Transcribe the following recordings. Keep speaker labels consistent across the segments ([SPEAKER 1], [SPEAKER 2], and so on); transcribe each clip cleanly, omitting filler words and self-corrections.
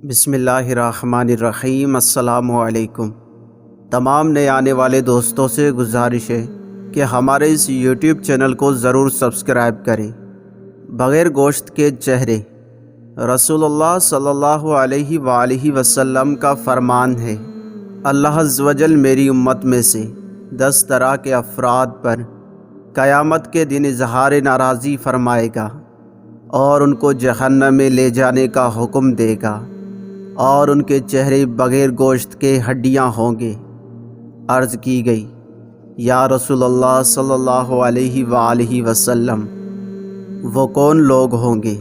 [SPEAKER 1] بسم اللہ الرحمن الرحیم۔ السلام علیکم۔ تمام نئے آنے والے دوستوں سے گزارش ہے کہ ہمارے اس یوٹیوب چینل کو ضرور سبسکرائب کریں۔ بغیر گوشت کے چہرے۔ رسول اللہ صلی اللہ علیہ وآلہ وسلم کا فرمان ہے، اللہ عز و جل میری امت میں سے 10 طرح کے افراد پر قیامت کے دن اظہار ناراضی فرمائے گا اور ان کو جہنم میں لے جانے کا حکم دے گا، اور ان کے چہرے بغیر گوشت کے ہڈیاں ہوں گے۔ عرض کی گئی، یا رسول اللہ صلی اللہ علیہ وآلہ وسلم، وہ کون لوگ ہوں گے؟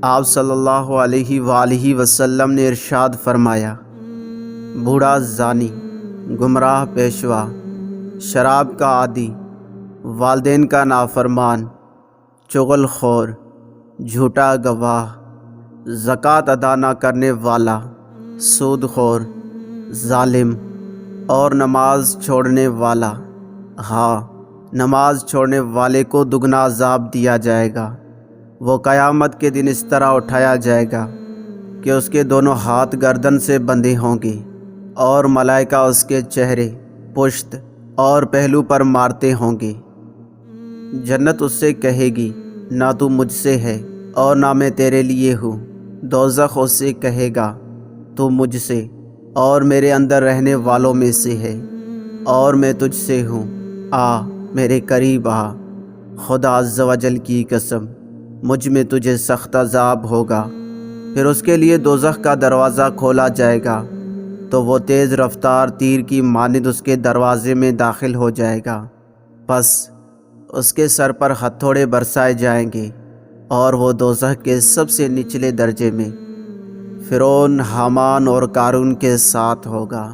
[SPEAKER 1] آپ صلی اللہ علیہ وآلہ وسلم نے ارشاد فرمایا، بوڑھا زانی، گمراہ پیشوا، شراب کا عادی، والدین کا نافرمان، چغل خور، جھوٹا گواہ، زکوٰۃ ادا نہ کرنے والا، سود خور، ظالم اور نماز چھوڑنے والا۔ ہاں، نماز چھوڑنے والے کو دگنا عذاب دیا جائے گا۔ وہ قیامت کے دن اس طرح اٹھایا جائے گا کہ اس کے دونوں ہاتھ گردن سے بندھے ہوں گے، اور ملائکہ اس کے چہرے، پشت اور پہلو پر مارتے ہوں گے۔ جنت اس سے کہے گی، نہ تو مجھ سے ہے اور نہ میں تیرے لیے ہوں۔ دوزخ اس سے کہے گا، تو مجھ سے اور میرے اندر رہنے والوں میں سے ہے، اور میں تجھ سے ہوں، آ میرے قریب آ۔ خدا عز و جل کی قسم، مجھ میں تجھے سخت عذاب ہوگا۔ پھر اس کے لیے دوزخ کا دروازہ کھولا جائے گا تو وہ تیز رفتار تیر کی مانند اس کے دروازے میں داخل ہو جائے گا۔ پس اس کے سر پر ہتھوڑے برسائے جائیں گے، اور وہ دوزخ کے سب سے نچلے درجے میں فرعون، حامان اور قارون کے ساتھ ہوگا۔